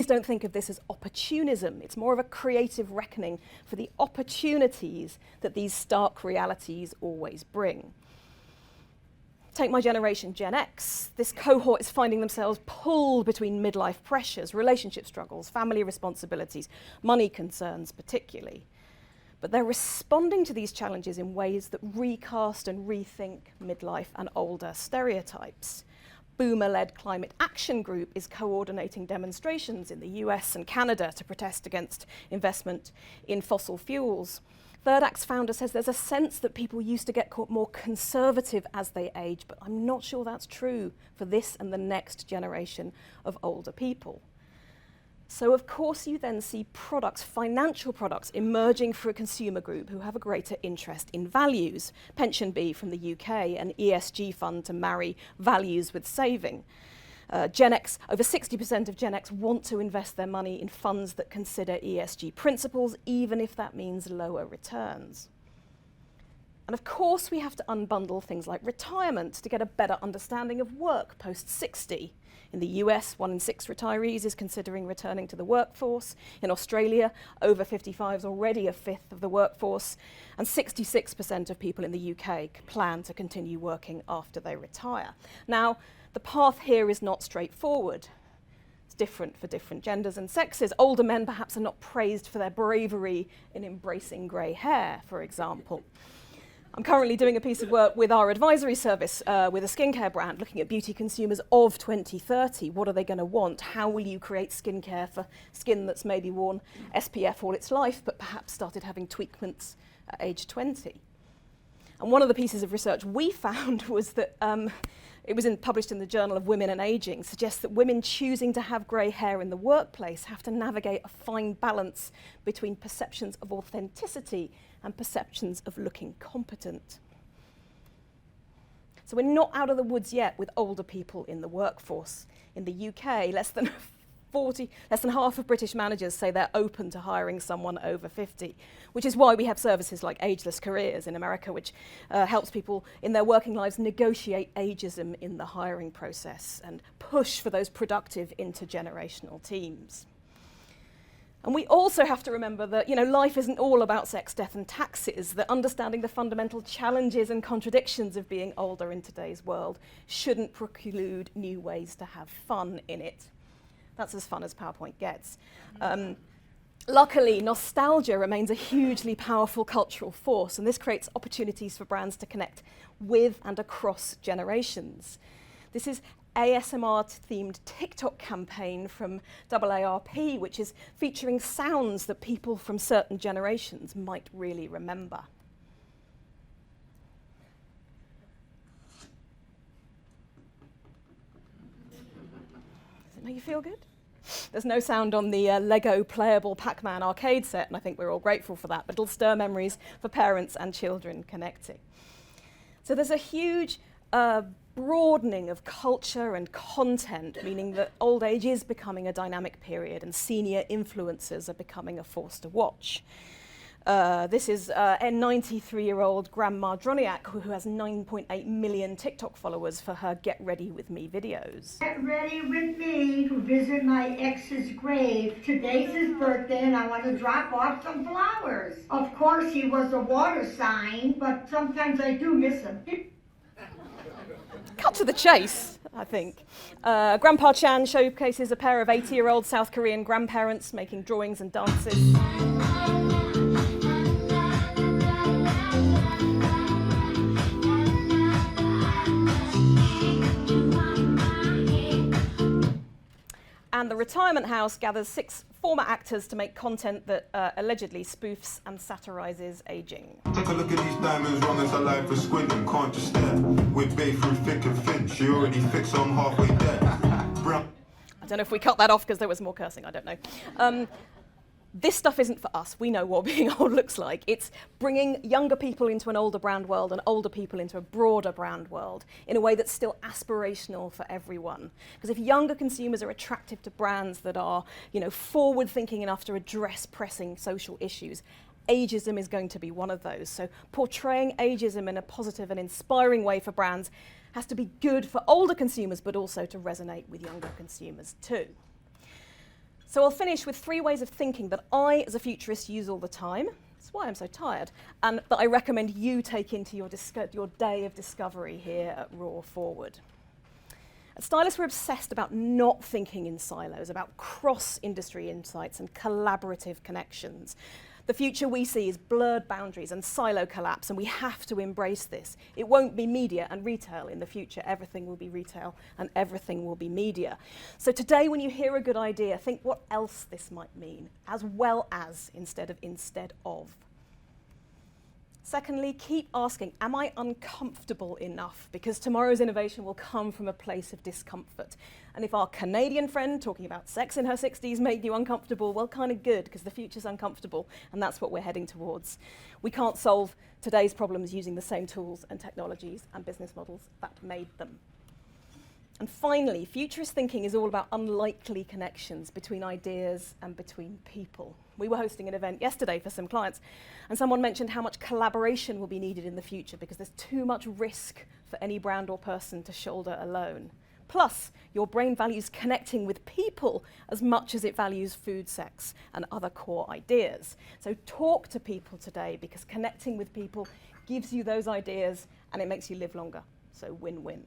don't think of this as opportunism. It's more of a creative reckoning for the opportunities that these stark realities always bring. Take my generation, Gen X. This cohort is finding themselves pulled between midlife pressures, relationship struggles, family responsibilities, money concerns particularly. But they're responding to these challenges in ways that recast and rethink midlife and older stereotypes. Boomer-led Climate Action Group is coordinating demonstrations in the US and Canada to protest against investment in fossil fuels. Third Act's founder says there's a sense that people used to get more conservative as they age, but I'm not sure that's true for this and the next generation of older people. So of course you then see products, financial products, emerging for a consumer group who have a greater interest in values. PensionBee from the UK, an ESG fund to marry values with saving. Gen X, over 60% of Gen X want to invest their money in funds that consider ESG principles, even if that means lower returns. And of course we have to unbundle things like retirement to get a better understanding of work post-60. In the US, 1 in 6 retirees is considering returning to the workforce. In Australia, over 55 is already a fifth of the workforce, and 66% of people in the UK plan to continue working after they retire. Now, the path here is not straightforward. It's different for different genders and sexes. Older men perhaps are not praised for their bravery in embracing grey hair, for example. I'm currently doing a piece of work with our advisory service with a skincare brand, looking at beauty consumers of 2030. What are they going to want? How will you create skincare for skin that's maybe worn SPF all its life, but perhaps started having tweakments at age 20? And one of the pieces of research we found was that it was published in the Journal of Women and Aging, suggests that women choosing to have grey hair in the workplace have to navigate a fine balance between perceptions of authenticity and perceptions of looking competent. So we're not out of the woods yet with older people in the workforce. In the UK, less than half of British managers say they're open to hiring someone over 50, which is why we have services like Ageless Careers in America, which helps people in their working lives negotiate ageism in the hiring process and push for those productive intergenerational teams. And we also have to remember that, life isn't all about sex, death and taxes, that understanding the fundamental challenges and contradictions of being older in today's world shouldn't preclude new ways to have fun in it. That's as fun as PowerPoint gets. Luckily, nostalgia remains a hugely powerful cultural force, and this creates opportunities for brands to connect with and across generations. This is ASMR-themed TikTok campaign from AARP, which is featuring sounds that people from certain generations might really remember. Does it make you feel good? There's no sound on the Lego playable Pac-Man arcade set, and I think we're all grateful for that, but it'll stir memories for parents and children connecting. So there's a huge broadening of culture and content, meaning that old age is becoming a dynamic period and senior influencers are becoming a force to watch. This is a 93-year-old Grandma Droniak who has 9.8 million TikTok followers for her Get Ready With Me videos. Get ready with me to visit my ex's grave. Today's his birthday and I want to drop off some flowers. Of course he was a water sign, but sometimes I do miss him. Cut to the chase, I think. Grandpa Chan showcases a pair of 80-year-old South Korean grandparents making drawings and dances. And the retirement house gathers 6 former actors to make content that allegedly spoofs and satirises ageing. Take a look at these diamonds, wrong as a life for squinting, can't just stare. With Bay through thick and thin, she already fixed, so I'm halfway there. I don't know if we cut that off because there was more cursing, I don't know. This stuff isn't for us. We know what being old looks like. It's bringing younger people into an older brand world and older people into a broader brand world in a way that's still aspirational for everyone. Because if younger consumers are attracted to brands that are, forward-thinking enough to address pressing social issues, ageism is going to be one of those. So portraying ageism in a positive and inspiring way for brands has to be good for older consumers, but also to resonate with younger consumers too. So I'll finish with 3 ways of thinking that I, as a futurist, use all the time. That's why I'm so tired. And that I recommend you take into your day of discovery here at RR Forward. At Stylus, we're obsessed about not thinking in silos, about cross-industry insights and collaborative connections. The future we see is blurred boundaries and silo collapse, and we have to embrace this. It won't be media and retail in the future. Everything will be retail and everything will be media. So today, when you hear a good idea, think what else this might mean, as well as instead of. Secondly, keep asking, am I uncomfortable enough? Because tomorrow's innovation will come from a place of discomfort. And if our Canadian friend talking about sex in her 60s made you uncomfortable, well, kind of good, because the future's uncomfortable, and that's what we're heading towards. We can't solve today's problems using the same tools and technologies and business models that made them. And finally, futurist thinking is all about unlikely connections between ideas and between people. We were hosting an event yesterday for some clients, and someone mentioned how much collaboration will be needed in the future because there's too much risk for any brand or person to shoulder alone. Plus, your brain values connecting with people as much as it values food, sex, and other core ideas. So talk to people today, because connecting with people gives you those ideas and it makes you live longer. So win-win.